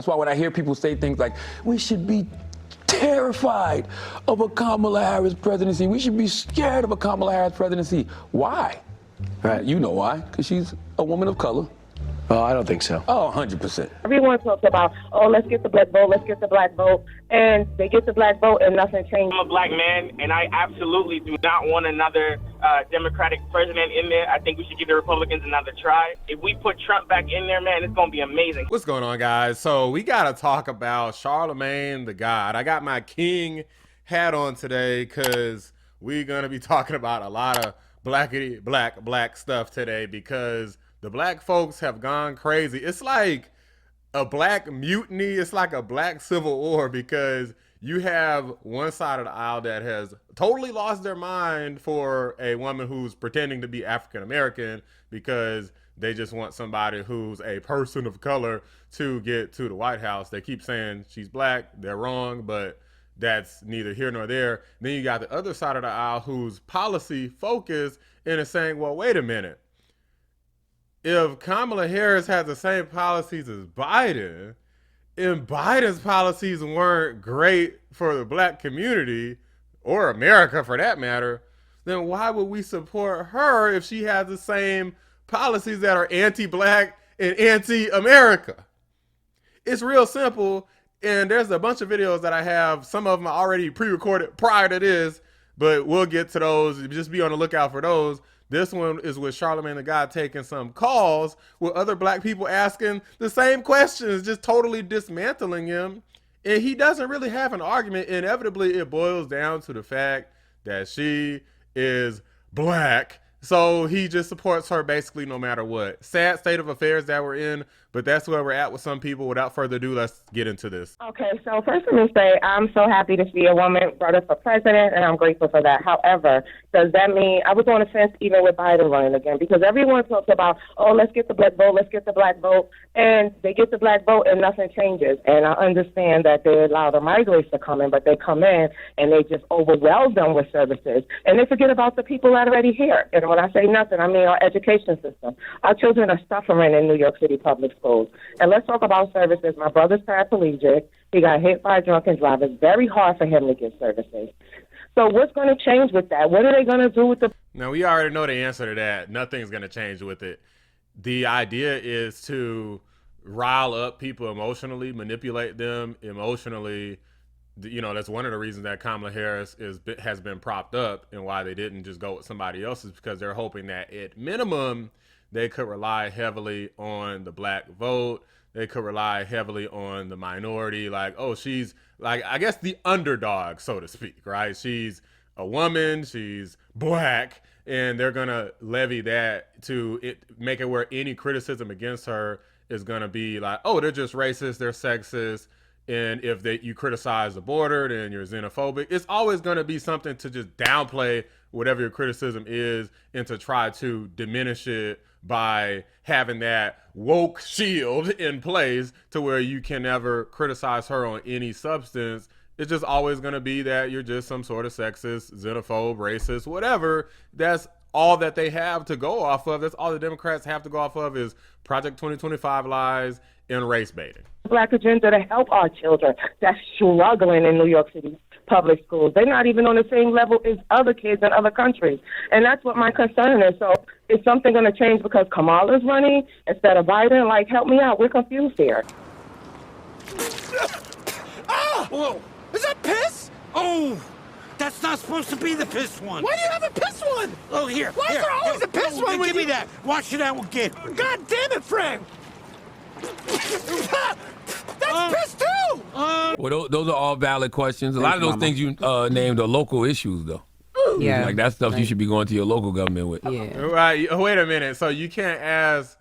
That's why when I hear people say things like, we should be terrified of a Kamala Harris presidency, we should be scared of a Kamala Harris presidency. Why? Right. You know why? Because she's a woman of color. Oh, I don't think so. Oh, 100%. Everyone talks about, oh, let's get the black vote, let's get the black vote, and they get the black vote and nothing changes. I'm a black man, and I absolutely do not want another Democratic president in there. I think we should give the Republicans another try. If we put Trump back in there, man, it's going to be amazing. What's going on, guys? So we got to talk about Charlamagne the God. I got my king hat on today because we're going to be talking about a lot of black stuff today because the black folks have gone crazy. It's like a black mutiny. It's like a black civil war because you have one side of the aisle that has totally lost their mind for a woman who's pretending to be African American because they just want somebody who's a person of color to get to the White House. They keep saying she's black. They're wrong, but that's neither here nor there. Then you got the other side of the aisle who's policy focused and is saying, well, wait a minute. If Kamala Harris has the same policies as Biden, and Biden's policies weren't great for the black community, or America for that matter, then why would we support her if she has the same policies that are anti-black and anti-America? It's real simple, and there's a bunch of videos that I have. Some of them are already pre-recorded prior to this, but we'll get to those. Just be on the lookout for those. This one is with Charlamagne the God taking some calls with other black people asking the same questions, just totally dismantling him. And he doesn't really have an argument. Inevitably, it boils down to the fact that she is black. So he just supports her basically no matter what. Sad state of affairs that we're in, but that's where we're at with some people. Without further ado, let's get into this. Okay, so first let me say I'm so happy to see a woman running for president, and I'm grateful for that. However, does that mean I was on the fence even with Biden running again? Because everyone talks about, oh, let's get the black vote, let's get the black vote, and they get the black vote and nothing changes. And I understand that they allow the migrants to come in, but they come in and they just overwhelm them with services, and they forget about the people that are already here. And when I say nothing, I mean our education system. Our children are suffering in New York City public schools. And let's talk about services. My brother's paraplegic. He got hit by a drunken driver. It's very hard for him to get services. So what's going to change with that? What are they going to do with the... Now, we already know the answer to that. Nothing's going to change with it. The idea is to rile up people emotionally, manipulate them emotionally. You know, that's one of the reasons that Kamala Harris has been propped up and why they didn't just go with somebody else is because they're hoping that at minimum they could rely heavily on the black vote. They could rely heavily on the minority. Like, oh, she's like, I guess the underdog, so to speak, right? She's a woman, she's black, and they're going to levy that to make it where any criticism against her is going to be like, oh, they're just racist, they're sexist. And if you criticize the border, then you're xenophobic. It's always going to be something to just downplay whatever your criticism is and to try to diminish it by having that woke shield in place to where you can never criticize her on any substance. It's just always going to be that you're just some sort of sexist, xenophobe, racist, whatever. That's all that they have to go off of. That's all the Democrats have to go off of is Project 2025 lies and race baiting. Black agenda to help our children that's struggling in New York City public schools. They're not even on the same level as other kids in other countries. And that's what my concern is. So is something going to change because Kamala's running instead of Biden? Like, help me out. We're confused here. Ah! Whoa! Is that piss? Oh! That's not supposed to be the piss one. Why do you have a piss one? Oh, here. Why is there always a piss one? Give me that. Wash it out again. God damn it, Frank! That's piss too! Well, those are all valid questions. A lot of those things you named are local issues, though. Yeah. Like that stuff you should be going to your local government with. Yeah. Right. Wait a minute. So you can't ask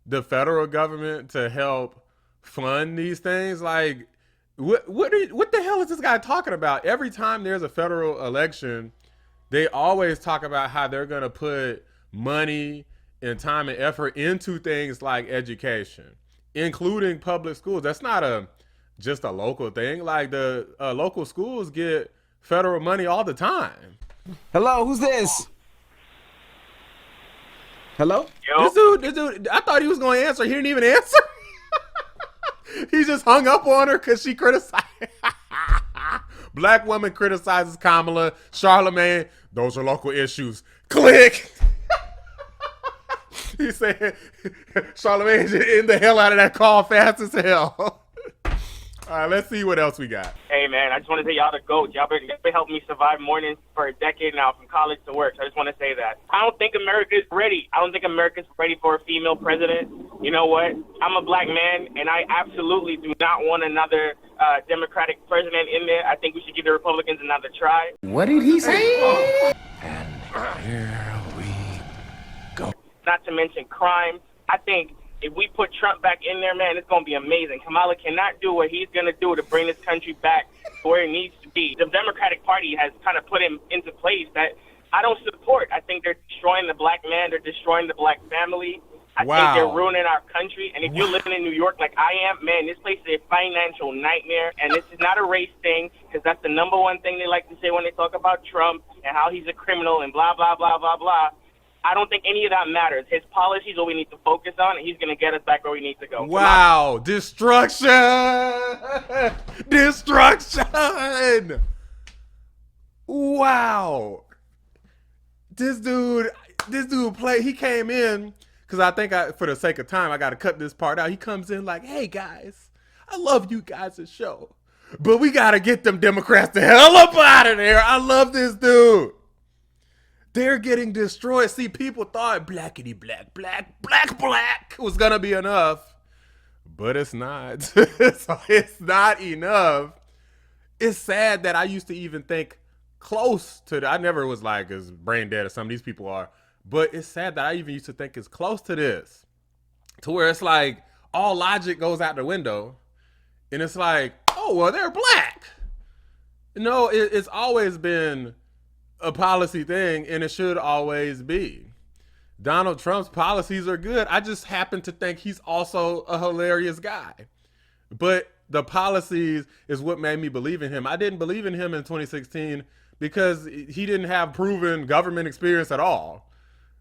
the federal government to help fund these things? Like, what the hell is this guy talking about? Every time there's a federal election, they always talk about how they're going to put money and time and effort into things like education, including public schools. That's not just a local thing. Like the local schools get federal money all the time. Hello, who's this? Hello? Yo. This dude, I thought he was going to answer. He didn't even answer. He just hung up on her because she criticized. Black woman criticizes Kamala. Charlamagne, those are local issues. Click. He said, Charlamagne in the hell out of that call fast as hell. All right, let's see what else we got. Hey, man, I just want to say y'all the GOAT. Y'all been helping me survive mornings for a decade now, from college to work. So I just want to say that. I don't think America's ready. I don't think America's ready for a female president. You know what? I'm a black man, and I absolutely do not want another Democratic president in there. I think we should give the Republicans another try. What did he say? Here we go. Not to mention crime. I think if we put Trump back in there, man, it's going to be amazing. Kamala cannot do what he's going to do to bring this country back to where it needs to be. The Democratic Party has kind of put him into place that I don't support. I think they're destroying the black man. They're destroying the black family. I think they're ruining our country. And if you're living in New York like I am, man, this place is a financial nightmare. And this is not a race thing, because that's the number one thing they like to say when they talk about Trump and how he's a criminal and blah, blah, blah, blah, blah. I don't think any of that matters. His policies are what we need to focus on, and he's going to get us back where we need to go. Wow. Destruction. Destruction. Wow. This dude played. He came in, because I think for the sake of time, I got to cut this part out. He comes in like, hey, guys, I love you guys' show, but we got to get them Democrats the hell up out of there. I love this dude. They're getting destroyed. See, people thought blackity black was going to be enough, but it's not. So it's not enough. It's sad that I used to even think close to that. I never was like as brain dead as some of these people are, but it's sad that I even used to think it's close to this, to where it's like all logic goes out the window, and it's like, oh, well, they're black. No, it's always been a policy thing, and it should always be. Donald Trump's policies are good. I just happen to think he's also a hilarious guy. But the policies is what made me believe in him. I didn't believe in him in 2016 because he didn't have proven government experience at all.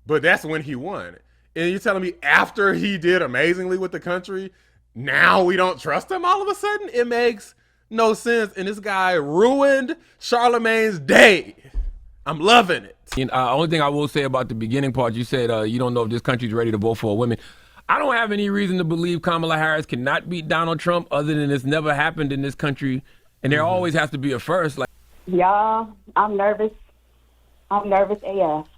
But that's when he won. And you're telling me after he did amazingly with the country, now we don't trust him all of a sudden? It makes no sense. And this guy ruined Charlamagne's day. I'm loving it. Only thing I will say about the beginning part, you said you don't know if this country's ready to vote for a woman. I don't have any reason to believe Kamala Harris cannot beat Donald Trump, other than it's never happened in this country, and there always has to be a first. Like, Y'all, I'm nervous. I'm nervous AF.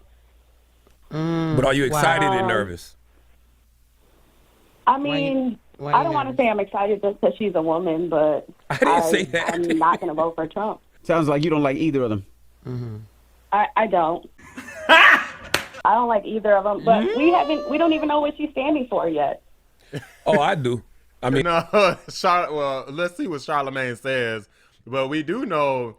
but are you excited and nervous? I mean, I don't want to say I'm excited just because she's a woman, but I didn't say that. I'm not going to vote for Trump. Sounds like you don't like either of them. I don't. I don't like either of them, but we don't even know what she's standing for yet. Oh, I do. I mean, No, well, let's see what Charlamagne says. But we do know,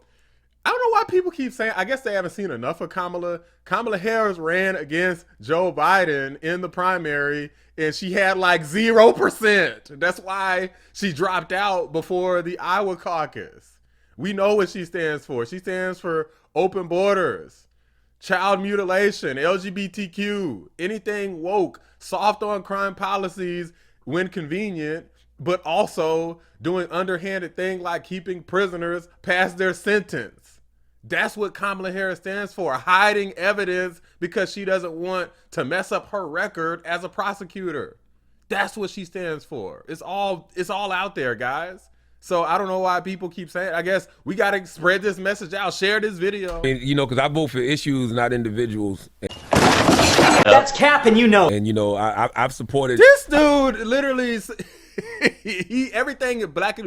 I don't know why people keep saying, I guess they haven't seen enough of Kamala. Kamala Harris ran against Joe Biden in the primary, and she had like 0%. That's why she dropped out before the Iowa caucus. We know what she stands for. She stands for open borders, child mutilation, LGBTQ, anything woke, soft on crime policies when convenient, but also doing underhanded things like keeping prisoners past their sentence. That's what Kamala Harris stands for, hiding evidence because she doesn't want to mess up her record as a prosecutor. That's what she stands for. It's all out there, guys. So I don't know why people keep saying it. I guess we got to spread this message out, share this video. you know, because I vote for issues, not individuals. That's cap, and you know. And, you know, I've supported. This dude literally, he everything black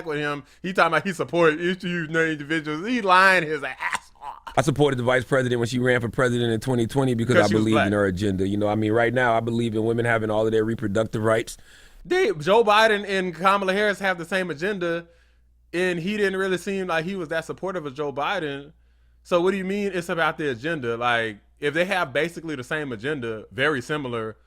with him. He talking about he supported issues, not individuals. He lying his ass off. I supported the vice president when she ran for president in 2020 because I believed in her agenda. You know, I mean, right now I believe in women having all of their reproductive rights. Joe Biden and Kamala Harris have the same agenda, and he didn't really seem like he was that supportive of Joe Biden. So what do you mean it's about the agenda? Like, if they have basically the same agenda, very similar,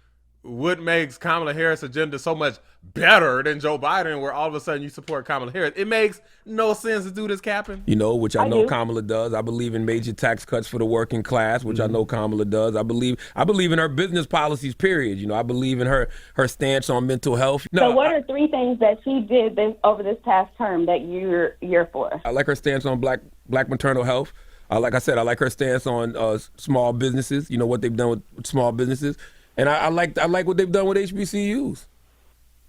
what makes Kamala Harris' agenda so much better than Joe Biden, where all of a sudden you support Kamala Harris? It makes no sense to do this capping. You know, which I know do. Kamala does. I believe in major tax cuts for the working class, which I know Kamala does. I believe in her business policies, period. You know, I believe in her stance on mental health. So what are 3 things that she did over this past term that you're for? I like her stance on black maternal health. Like I said, I like her stance on small businesses. You know, what they've done with small businesses. And I like what they've done with HBCUs.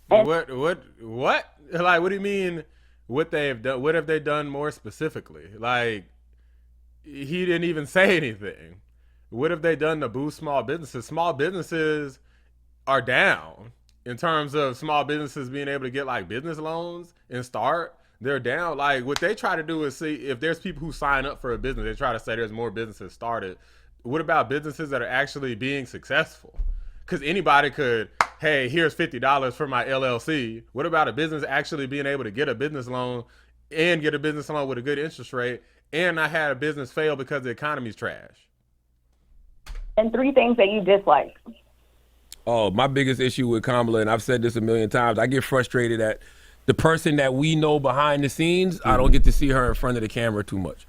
What? Like, what do you mean? What they've done? What have they done more specifically? Like, he didn't even say anything. What have they done to boost small businesses? Small businesses are down in terms of small businesses being able to get like business loans and start. They're down. Like, what they try to do is see if there's people who sign up for a business. They try to say there's more businesses started. What about businesses that are actually being successful? Because anybody could, hey, here's $50 for my LLC. What about a business actually being able to get a business loan and get a business loan with a good interest rate and not have a business fail because the economy's trash? And 3 things that you dislike. Oh, my biggest issue with Kamala, and I've said this a million times, I get frustrated at the person that we know behind the scenes. I don't get to see her in front of the camera too much.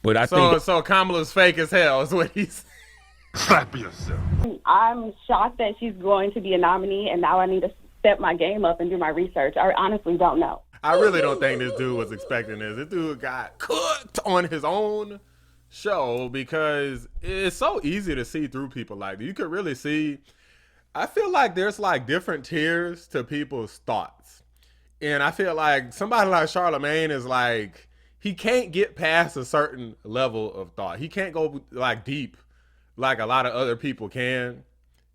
But I think so Kamala's fake as hell is what he's. Slap yourself. I'm shocked that she's going to be a nominee, and now I need to step my game up and do my research. I honestly don't know. I really don't think this dude was expecting this. This dude got cooked on his own show because it's so easy to see through people like that. You could really see. I feel like there's like different tiers to people's thoughts. And I feel like somebody like Charlamagne is like, he can't get past a certain level of thought. He can't go like deep like a lot of other people can,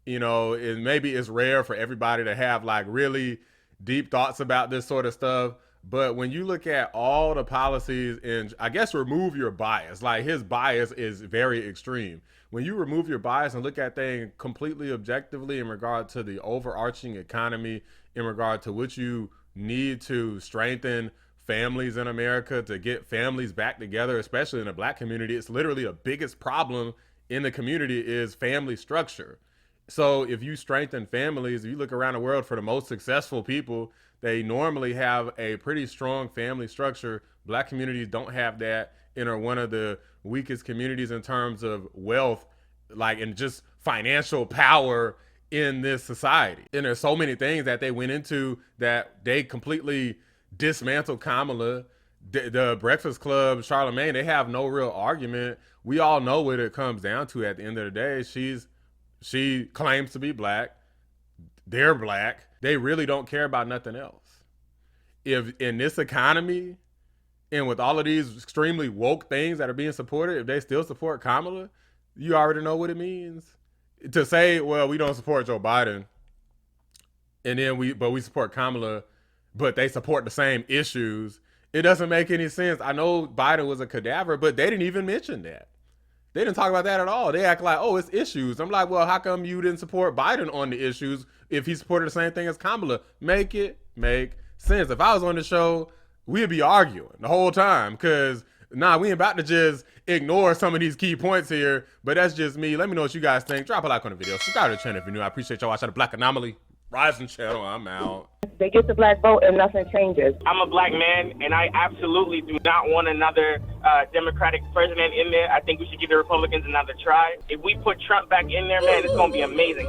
you know, and maybe it's rare for everybody to have like really deep thoughts about this sort of stuff. But when you look at all the policies and I guess remove your bias, like his bias is very extreme. When you remove your bias and look at things completely objectively in regard to the overarching economy, in regard to what you need to strengthen families in America, to get families back together, especially in the black community, it's literally the biggest problem in the community is family structure. So if you strengthen families, if you look around the world for the most successful people, they normally have a pretty strong family structure. Black communities don't have that and are one of the weakest communities in terms of wealth, like, and just financial power in this society. And there's so many things that they went into that they completely dismantled Kamala. The Breakfast Club, Charlamagne, they have no real argument. We all know what it comes down to at the end of the day. She claims to be black. They're black. They really don't care about nothing else. If in this economy and with all of these extremely woke things that are being supported, if they still support Kamala, you already know what it means. To say, well, we don't support Joe Biden, and then we support Kamala, but they support the same issues, it doesn't make any sense. I know Biden was a cadaver, but they didn't even mention that. They didn't talk about that at all. They act like, oh, it's issues. I'm like, well, how come you didn't support Biden on the issues if he supported the same thing as Kamala? Make it make sense. If I was on the show, we'd be arguing the whole time because, we ain't about to just ignore some of these key points here, but that's just me. Let me know what you guys think. Drop a like on the video. Subscribe to the channel if you're new. I appreciate y'all watching the Black Anomaly Rising channel. I'm out. They get the black vote and nothing changes. I'm a black man, and I absolutely do not want another Democratic president in there. I think we should give the Republicans another try. If we put Trump back in there, man, it's going to be amazing.